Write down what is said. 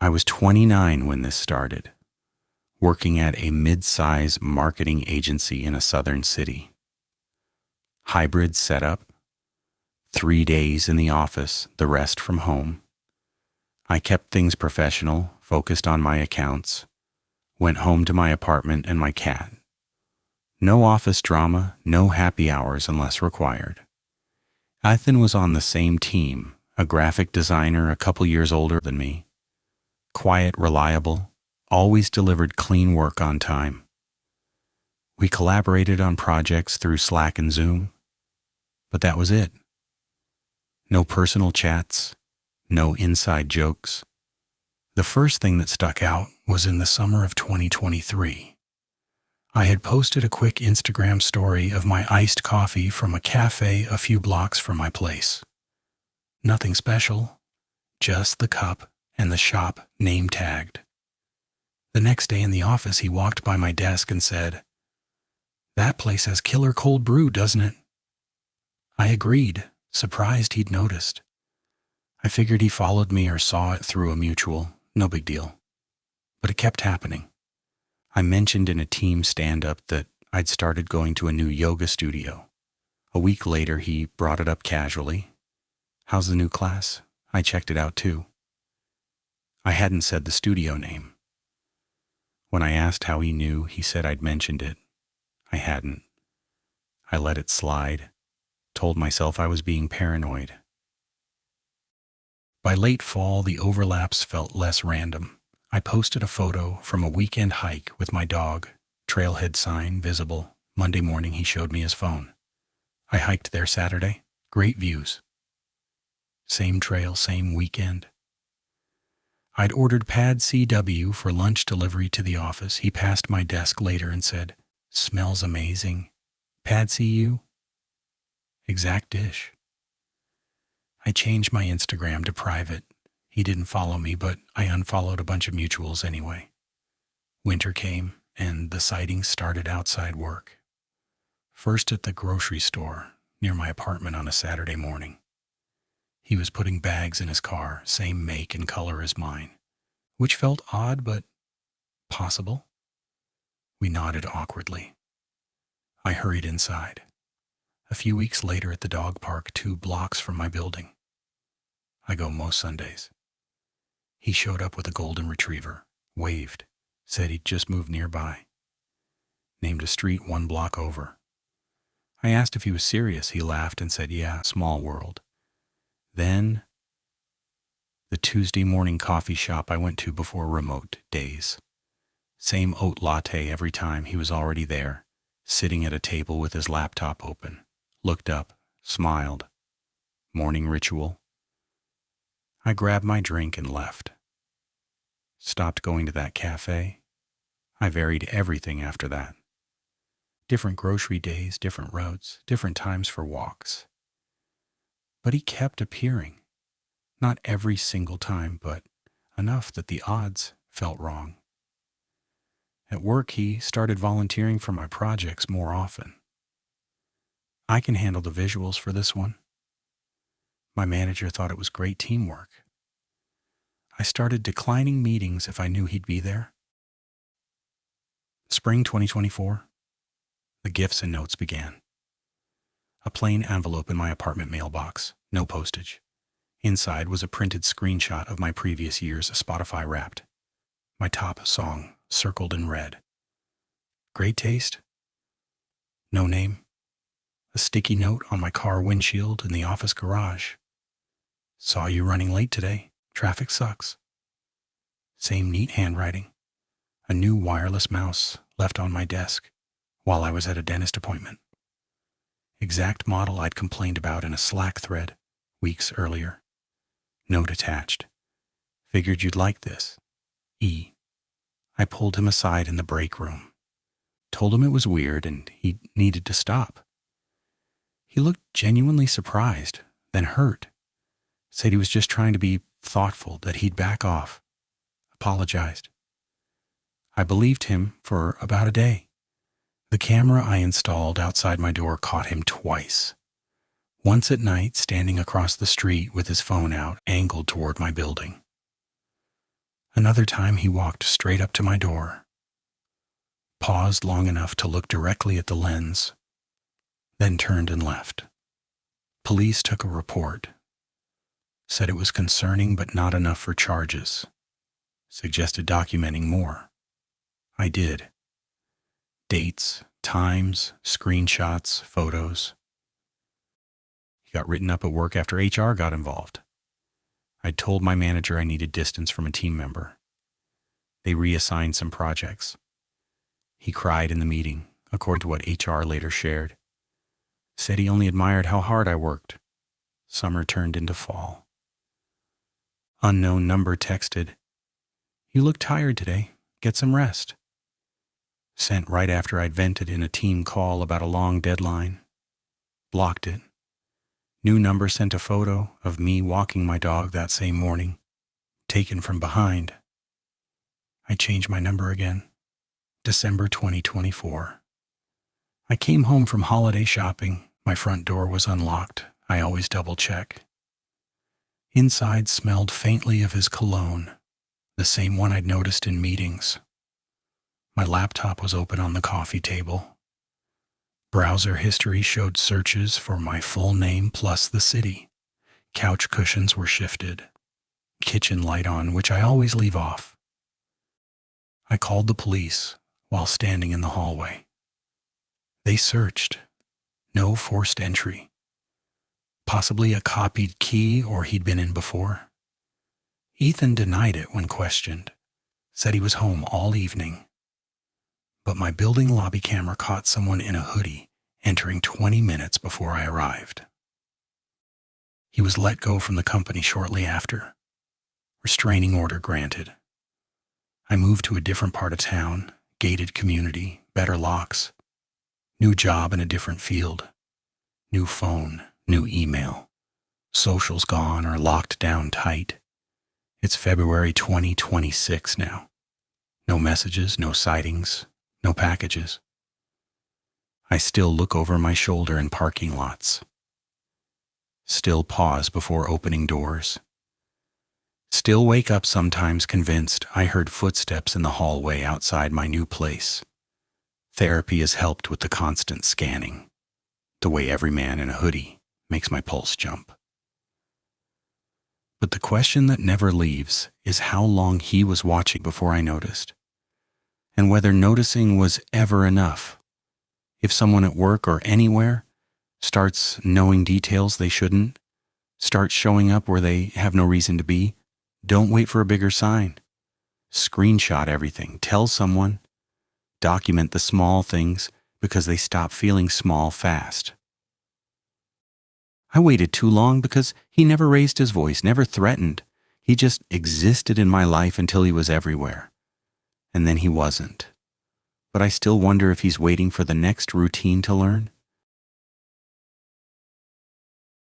I was 29 when this started, working at a mid-size marketing agency in a southern city. Hybrid setup, 3 days in the office, the rest from home. I kept things professional, focused on my accounts, went home to my apartment and my cat. No office drama, no happy hours unless required. Ethan was on the same team, a graphic designer a couple years older than me. Quiet, reliable, always delivered clean work on time. We collaborated on projects through Slack and Zoom, but that was it. No personal chats, no inside jokes. The first thing that stuck out was in the summer of 2023. I had posted a quick Instagram story of my iced coffee from a cafe a few blocks from my place. Nothing special, just the cup and the shop name tagged. The next day in the office, he walked by my desk and said, "That place has killer cold brew, doesn't it?" I agreed, surprised he'd noticed. I figured he followed me or saw it through a mutual, no big deal. But it kept happening. I mentioned in a team stand-up that I'd started going to a new yoga studio. A week later, he brought it up casually. "How's the new class?" I checked it out too. I hadn't said the studio name. When I asked how he knew, he said I'd mentioned it. I hadn't. I let it slide, told myself I was being paranoid. By late fall, the overlaps felt less random. I posted a photo from a weekend hike with my dog, trailhead sign visible. Monday morning, he showed me his phone. I hiked there Saturday. Great views. Same trail, same weekend. I'd ordered Pad CW for lunch delivery to the office. He passed my desk later and said, "Smells amazing. Pad CU?" Exact dish. I changed my Instagram to private. He didn't follow me, but I unfollowed a bunch of mutuals anyway. Winter came, and the sightings started outside work. First at the grocery store near my apartment on a Saturday morning. He was putting bags in his car, same make and color as mine, which felt odd but possible. We nodded awkwardly. I hurried inside. A few weeks later at the dog park 2 blocks from my building. I go most Sundays. He showed up with a golden retriever, waved, said he'd just moved nearby. Named a street 1 block over. I asked if he was serious. He laughed and said, "Yeah, small world." Then, the Tuesday morning coffee shop I went to before remote days. Same oat latte every time. He was already there, sitting at a table with his laptop open. Looked up, smiled. Morning ritual. I grabbed my drink and left. Stopped going to that cafe. I varied everything after that. Different grocery days, different roads, different times for walks. But he kept appearing. Not every single time, but enough that the odds felt wrong. At work, he started volunteering for my projects more often. I can handle the visuals for this one. My manager thought it was great teamwork. I started declining meetings if I knew he'd be there. Spring 2024, the gifts and notes began. A plain envelope in my apartment mailbox, no postage. Inside was a printed screenshot of my previous year's Spotify Wrapped. My top song, circled in red. Great taste? No name. A sticky note on my car windshield in the office garage. Saw you running late today. Traffic sucks. Same neat handwriting. A new wireless mouse left on my desk while I was at a dentist appointment. Exact model I'd complained about in a Slack thread weeks earlier. Note attached. Figured you'd like this. E. I pulled him aside in the break room. Told him it was weird and he needed to stop. He looked genuinely surprised, then hurt. Said he was just trying to be thoughtful, that he'd back off. Apologized. I believed him for about a day. The camera I installed outside my door caught him twice. Once at night, standing across the street with his phone out, angled toward my building. Another time he walked straight up to my door, paused long enough to look directly at the lens, then turned and left. Police took a report, said it was concerning but not enough for charges, suggested documenting more. I did. Dates, times, screenshots, photos. He got written up at work after HR got involved. I'd told my manager I needed distance from a team member. They reassigned some projects. He cried in the meeting, according to what HR later shared. Said he only admired how hard I worked. Summer turned into fall. Unknown number texted, "You look tired today. Get some rest." Sent right after I'd vented in a team call about a long deadline. Blocked it. New number sent a photo of me walking my dog that same morning, taken from behind. I changed my number again. December 2024. I came home from holiday shopping. My front door was unlocked. I always double check. Inside smelled faintly of his cologne, the same one I'd noticed in meetings. My laptop was open on the coffee table. Browser history showed searches for my full name plus the city. Couch cushions were shifted. Kitchen light on, which I always leave off. I called the police while standing in the hallway. They searched. No forced entry. Possibly a copied key or he'd been in before. Ethan denied it when questioned. Said he was home all evening. But my building lobby camera caught someone in a hoodie entering 20 minutes before I arrived. He was let go from the company shortly after. Restraining order granted. I moved to a different part of town, gated community, better locks. New job in a different field. New phone, new email. Social's gone or locked down tight. It's February 2026 now. No messages, no sightings, no packages. I still look over my shoulder in parking lots. Still pause before opening doors. Still wake up sometimes convinced I heard footsteps in the hallway outside my new place. Therapy has helped with the constant scanning, the way every man in a hoodie makes my pulse jump. But the question that never leaves is how long he was watching before I noticed, and whether noticing was ever enough. If someone at work or anywhere starts knowing details they shouldn't, starts showing up where they have no reason to be, don't wait for a bigger sign. Screenshot everything. Tell someone. Document the small things because they stop feeling small fast. I waited too long because he never raised his voice, never threatened. He just existed in my life until he was everywhere. And then he wasn't. But I still wonder if he's waiting for the next routine to learn.